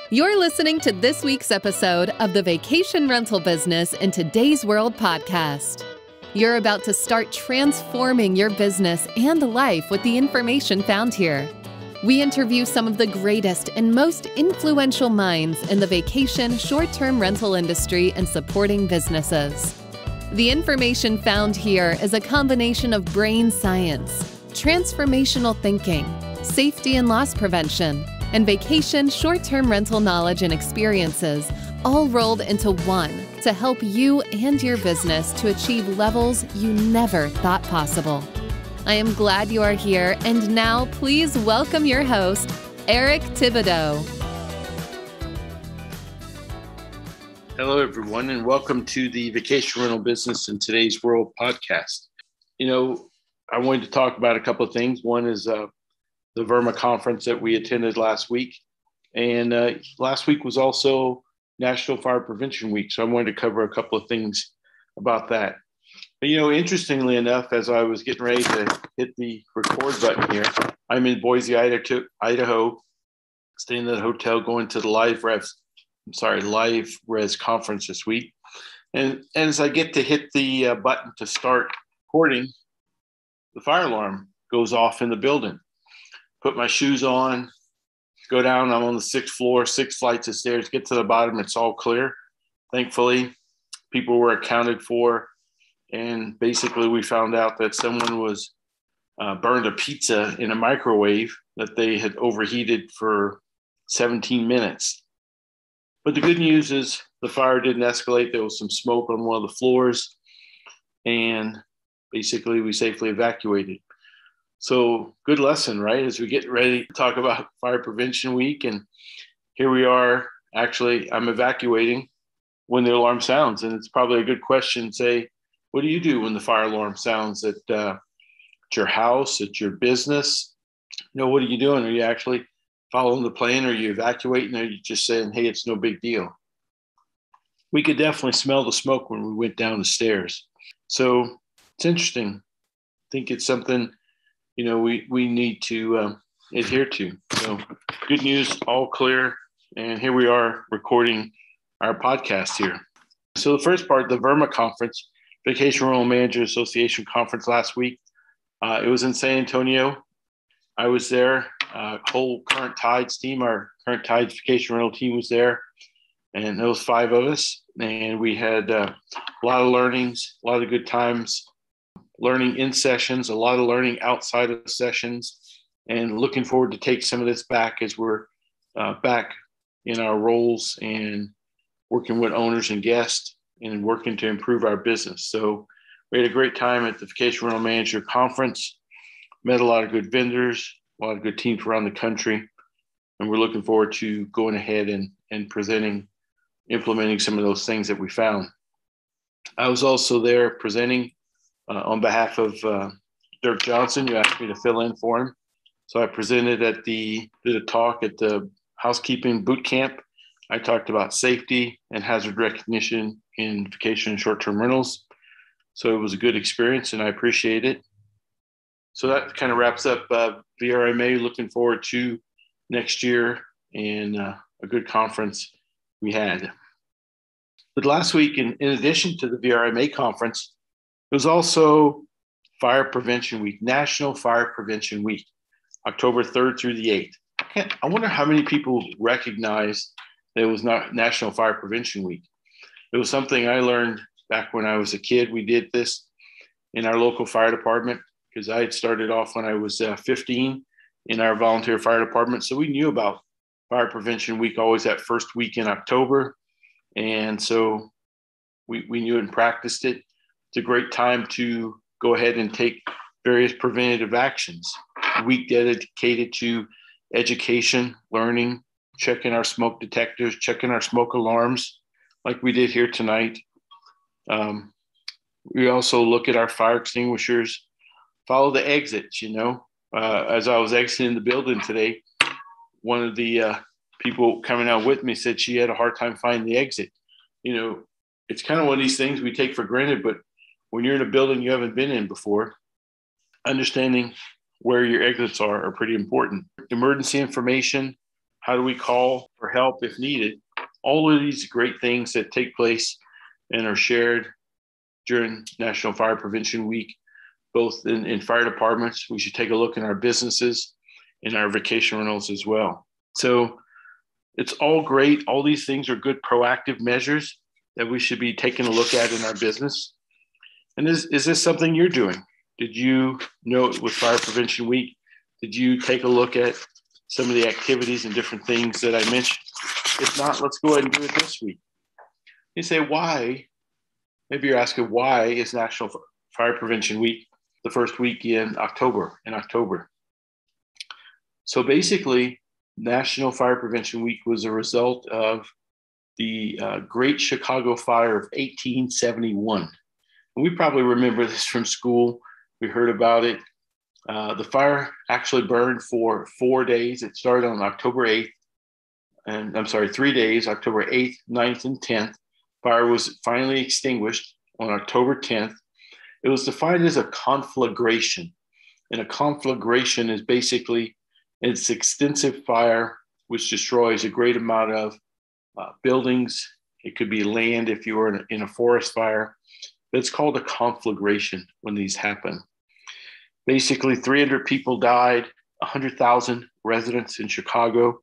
You're listening to this week's episode of the Vacation Rental Business in Today's World podcast. You're about to start transforming your business and life with the information found here. We interview some of the greatest and most influential minds in the vacation short-term rental industry and supporting businesses. The information found here is a combination of brain science, transformational thinking, safety and loss prevention, and vacation short-term rental knowledge and experiences, all rolled into one to help you and your business to achieve levels you never thought possible. I am glad you are here, and now please welcome your host, Eric Thibodeau. Hello, everyone, and welcome to the Vacation Rental Business in Today's World podcast. I wanted to talk about a couple of things. One is the VRMA conference that we attended last week. And last week was also National Fire Prevention Week. So I wanted to cover a couple of things about that. But, interestingly enough, as I was getting ready to hit the record button here, I'm in Boise, Idaho, staying at a hotel, going to the Live Res conference this week. And as I get to hit the button to start recording, the fire alarm goes off in the building. Put my shoes on, go down. I'm on the 6th floor, 6 flights of stairs, get to the bottom. It's all clear. Thankfully, people were accounted for. And basically, we found out that someone was burned a pizza in a microwave that they had overheated for 17 minutes. But the good news is the fire didn't escalate. There was some smoke on one of the floors. And basically, we safely evacuated. So good lesson, right? As we get ready to talk about Fire Prevention Week. And here we are. Actually, I'm evacuating when the alarm sounds. And it's probably a good question. Say, what do you do when the fire alarm sounds at your house, at your business? What are you doing? Are you actually following the plan? Are you evacuating? Or are you just saying, hey, it's no big deal? We could definitely smell the smoke when we went down the stairs. So it's interesting. I think it's something we need to adhere to. So good news, all clear. And here we are recording our podcast here. So the first part, the VRMA conference, Vacation Rental Managers Association conference last week. It was in San Antonio. I was there. Whole Current Tides team, our Current Tides Vacation Rental team was there. And there was 5 of us. And we had a lot of learnings, a lot of good times. Learning in sessions, a lot of learning outside of sessions, and looking forward to take some of this back as we're back in our roles and working with owners and guests and working to improve our business. So we had a great time at the Vacation Rental Manager Conference, met a lot of good vendors, a lot of good teams around the country, and we're looking forward to going ahead and presenting, implementing some of those things that we found. I was also there presenting on behalf of Dirk Johnson. You asked me to fill in for him. So I presented did a talk at the housekeeping boot camp. I talked about safety and hazard recognition in vacation and short-term rentals. So it was a good experience and I appreciate it. So that kind of wraps up VRMA. Looking forward to next year and a good conference we had. But last week, in addition to the VRMA conference, it was also Fire Prevention Week, National Fire Prevention Week, October 3rd through the 8th. I wonder how many people recognize that it was not National Fire Prevention Week. It was something I learned back when I was a kid. We did this in our local fire department because I had started off when I was 15 in our volunteer fire department. So we knew about Fire Prevention Week always that first week in October. And so we knew it and practiced it. It's a great time to go ahead and take various preventative actions. A week dedicated to education, learning, checking our smoke detectors, checking our smoke alarms, like we did here tonight. We also look at our fire extinguishers, follow the exits, As I was exiting the building today, one of the people coming out with me said she had a hard time finding the exit. It's kind of one of these things we take for granted, but when you're in a building you haven't been in before, understanding where your exits are pretty important. Emergency information, How do we call for help if needed? All of these great things that take place and are shared during National Fire Prevention Week, both in fire departments. We should take a look in our businesses, in our vacation rentals as well. So it's all great. All these things are good proactive measures that we should be taking a look at in our business. And is this something you're doing? Did you know with Fire Prevention Week, did you take a look at some of the activities and different things that I mentioned? If not, let's go ahead and do it this week. You say, why? Maybe you're asking, why is National Fire Prevention Week the first week in October? So basically, National Fire Prevention Week was a result of the Great Chicago Fire of 1871. And we probably remember this from school. We heard about it. The fire actually burned for 4 days. It started on October 8th, and 3 days, October 8th, 9th, and 10th. Fire was finally extinguished on October 10th. It was defined as a conflagration. And a conflagration is basically it's extensive fire which destroys a great amount of buildings. It could be land if you were in a forest fire. But it's called a conflagration when these happen. Basically, 300 people died, 100,000 residents in Chicago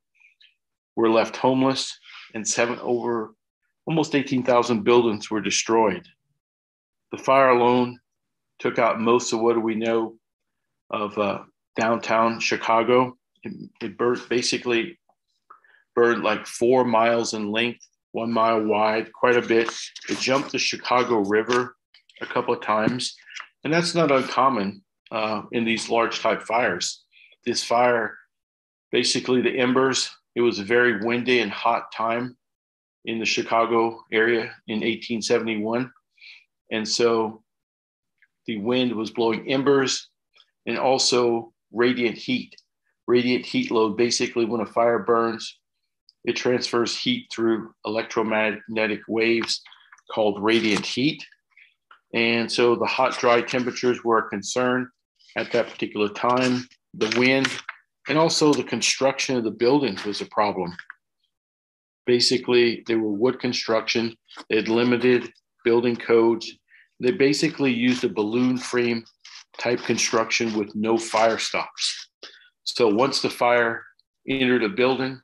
were left homeless, and almost 18,000 buildings were destroyed. The fire alone took out most of what we know of downtown Chicago. It basically burned like 4 miles in length, 1 mile wide, quite a bit. It jumped the Chicago River a couple of times, and that's not uncommon in these large type fires. This fire, basically the embers, it was a very windy and hot time in the Chicago area in 1871. And so the wind was blowing embers and also radiant heat. Radiant heat load, basically when a fire burns, it transfers heat through electromagnetic waves called radiant heat. And so the hot, dry temperatures were a concern at that particular time. The wind and also the construction of the buildings was a problem. Basically, they were wood construction. They had limited building codes. They basically used a balloon frame type construction with no fire stops. So once the fire entered a building,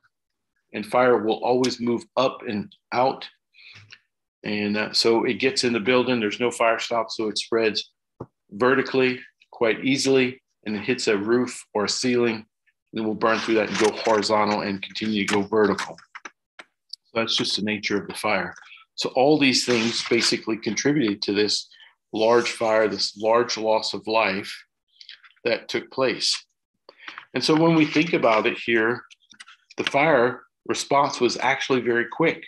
and fire will always move up and out. And so it gets in the building, there's no fire stop, so it spreads vertically quite easily, and it hits a roof or a ceiling, and it will burn through that and go horizontal and continue to go vertical. So that's just the nature of the fire. So all these things basically contributed to this large fire, this large loss of life that took place. And so when we think about it here, the fire response was actually very quick.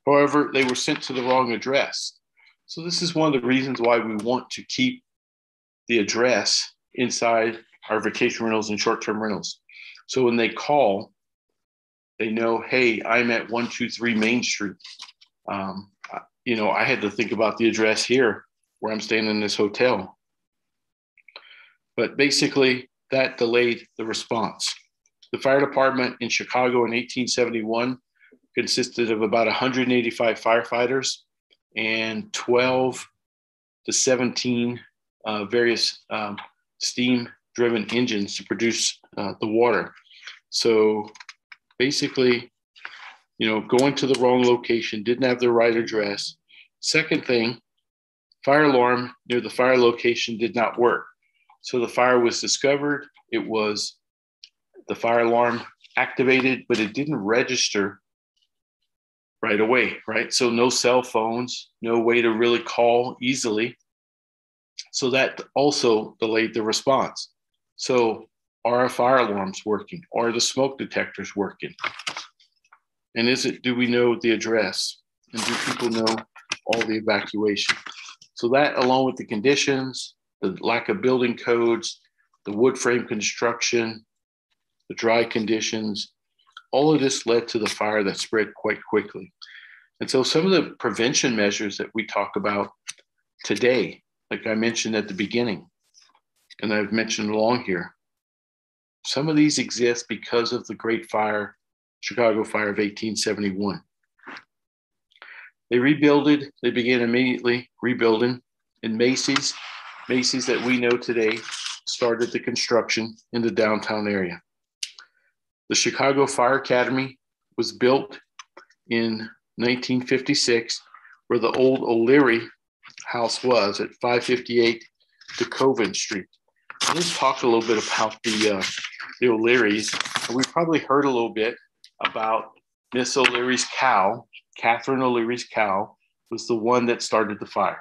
However, they were sent to the wrong address. So this is one of the reasons why we want to keep the address inside our vacation rentals and short-term rentals. So when they call, they know, hey, I'm at 123 Main Street. I had to think about the address here where I'm staying in this hotel. But basically, that delayed the response. The fire department in Chicago in 1871 consisted of about 185 firefighters and 12 to 17 various steam-driven engines to produce the water. So basically, going to the wrong location, didn't have the right address. Second thing, fire alarm near the fire location did not work. So the fire was discovered. The fire alarm activated, but it didn't register right away, right? So no cell phones, no way to really call easily. So that also delayed the response. So are our fire alarms working? Are the smoke detectors working? And do we know the address? And do people know all the evacuation? So that, along with the conditions, the lack of building codes, the wood frame construction, the dry conditions, all of this led to the fire that spread quite quickly. And so some of the prevention measures that we talk about today, like I mentioned at the beginning, and I've mentioned along here, some of these exist because of the Great Fire Chicago fire of 1871. They began immediately rebuilding, and Macy's that we know today started the construction in the downtown area. The Chicago Fire Academy was built in 1956, where the old O'Leary house was at 558 DeCoven Street. Let's talk a little bit about the O'Learys. We probably heard a little bit about Miss O'Leary's cow. Catherine O'Leary's cow was the one that started the fire.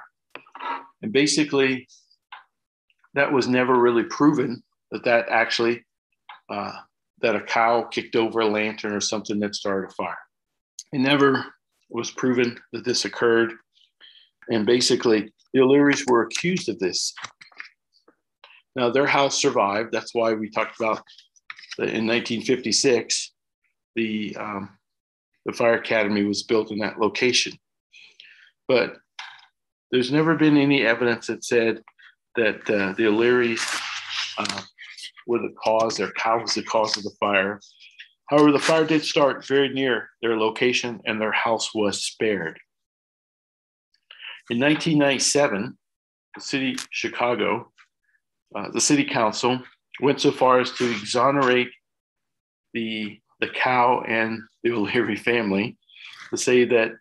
And basically, that was never really proven that actually, that a cow kicked over a lantern or something that started a fire. It never was proven that this occurred. And basically, the O'Learys were accused of this. Now, their house survived. That's why we talked about in 1956, the Fire Academy was built in that location. But there's never been any evidence that said that the O'Learys were the cause, their cow was the cause of the fire. However, the fire did start very near their location and their house was spared. In 1997, the city of Chicago, the city council went so far as to exonerate the cow and the O'Leary family, to say that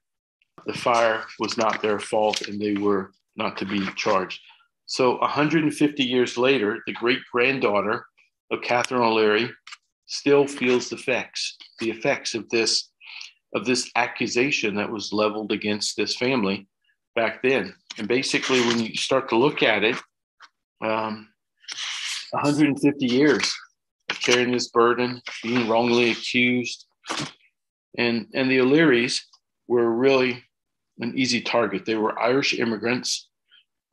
the fire was not their fault and they were not to be charged. So 150 years later, the great-granddaughter of Catherine O'Leary still feels the effects of this accusation that was leveled against this family back then. And basically, when you start to look at it, 150 years of carrying this burden, being wrongly accused, and the O'Learys were really an easy target. They were Irish immigrants,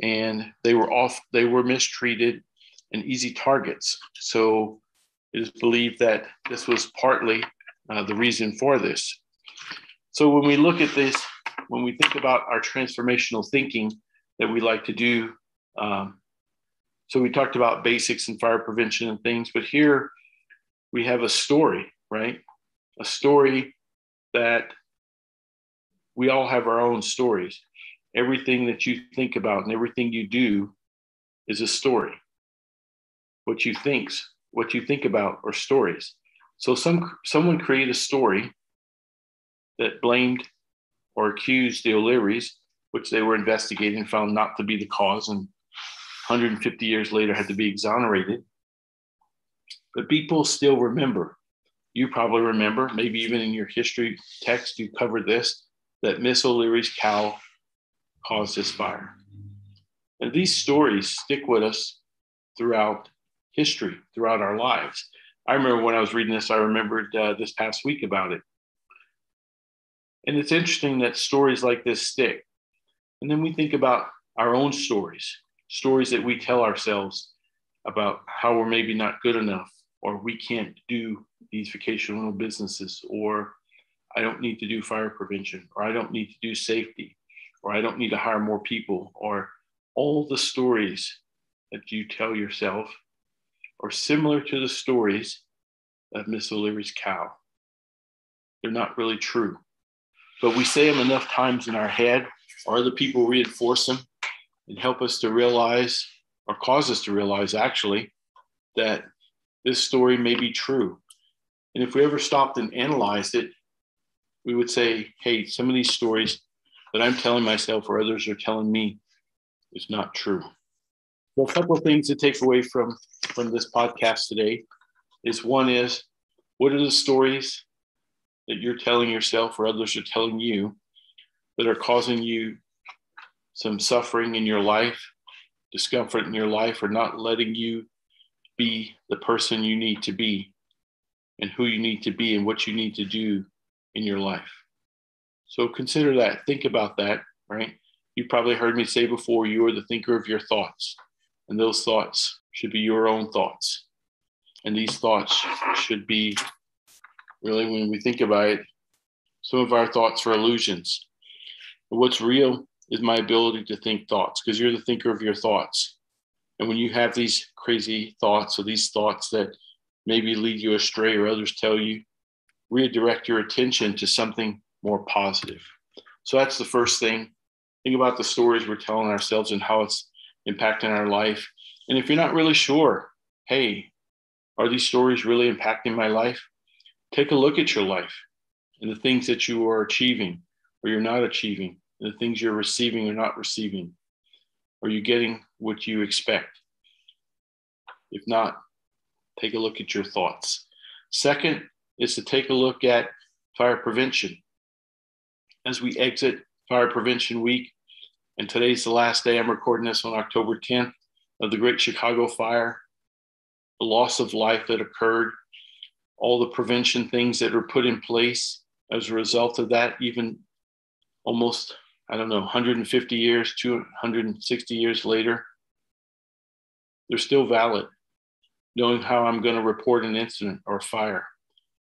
and they were mistreated and easy targets. So it is believed that this was partly the reason for this. So when we look at this, when we think about our transformational thinking that we like to do, so we talked about basics and fire prevention and things, but here we have a story, right? A story that we all have our own stories. Everything that you think about and everything you do is a story. What you think about are stories. So someone created a story that blamed or accused the O'Learys, which they were investigating, found not to be the cause, and 150 years later had to be exonerated. But people still remember. You probably remember, maybe even in your history text, you covered this, that Miss O'Leary's cow caused this fire. And these stories stick with us throughout history, throughout our lives. I remember when I was reading this, I remembered this past week about it. And it's interesting that stories like this stick. And then we think about our own stories that we tell ourselves about how we're maybe not good enough, or we can't do these vacation rental businesses, or I don't need to do fire prevention, or I don't need to do safety, or I don't need to hire more people, or all the stories that you tell yourself are similar to the stories of Miss O'Leary's cow. They're not really true, but we say them enough times in our head, or other people reinforce them and help us to realize, or cause us to realize actually, that this story may be true. And if we ever stopped and analyzed it, we would say, hey, some of these stories that I'm telling myself or others are telling me is not true. Well, a couple of things to take away from this podcast today is, one is, what are the stories that you're telling yourself or others are telling you that are causing you some suffering in your life, discomfort in your life, or not letting you be the person you need to be and who you need to be and what you need to do in your life? So consider that. Think about that, right? You probably heard me say before, you are the thinker of your thoughts, and those thoughts should be your own thoughts. And these thoughts should be, really, when we think about it, some of our thoughts are illusions. But what's real is my ability to think thoughts, because you're the thinker of your thoughts. And when you have these crazy thoughts, or these thoughts that maybe lead you astray, or others tell you redirect your attention to something more positive. So that's the first thing. Think about the stories we're telling ourselves and how it's impacting our life. And if you're not really sure, hey, are these stories really impacting my life? Take a look at your life and the things that you are achieving or you're not achieving, and the things you're receiving or not receiving. Are you getting what you expect? If not, take a look at your thoughts. Second is to take a look at fire prevention. As we exit Fire Prevention Week, and today's the last day, I'm recording this on October 10th, of the Great Chicago Fire, the loss of life that occurred, all the prevention things that are put in place as a result of that, even almost, 150 years, 260 years later, they're still valid. Knowing how I'm going to report an incident or a fire,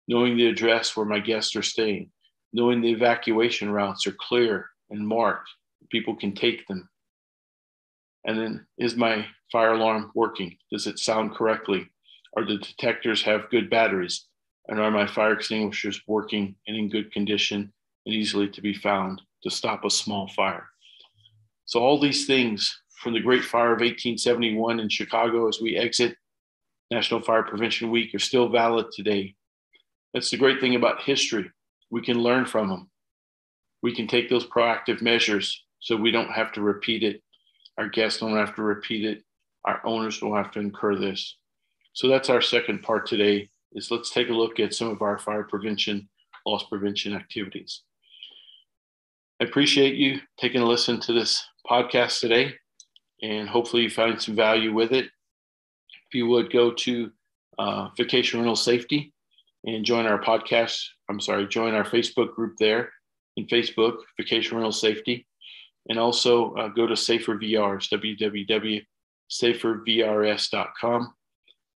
knowing the address where my guests are staying, knowing the evacuation routes are clear and marked, people can take them. And then, is my fire alarm working? Does it sound correctly? Are the detectors have good batteries? And are my fire extinguishers working and in good condition and easily to be found to stop a small fire? So all these things from the Great Fire of 1871 in Chicago as we exit National Fire Prevention Week are still valid today. That's the great thing about history. We can learn from them. We can take those proactive measures so we don't have to repeat it. Our guests don't have to repeat it. Our owners don't have to incur this. So that's our second part today, is let's take a look at some of our fire prevention, loss prevention activities. I appreciate you taking a listen to this podcast today, and hopefully you find some value with it. If you would go to Vacation Rental Safety and join our join our Facebook group there in Facebook, Vacation Rental Safety. And also go to Safer VRs, www.safervrs.com,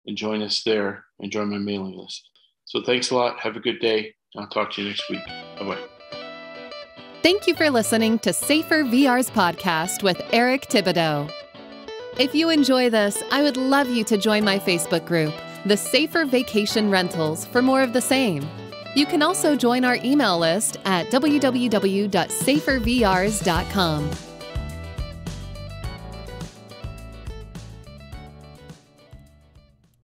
and join us there and join my mailing list. So thanks a lot. Have a good day. I'll talk to you next week. Bye-bye. Thank you for listening to Safer VR's podcast with Eric Thibodeau. If you enjoy this, I would love you to join my Facebook group, The Safer Vacation Rentals, for more of the same. You can also join our email list at www.safervrs.com.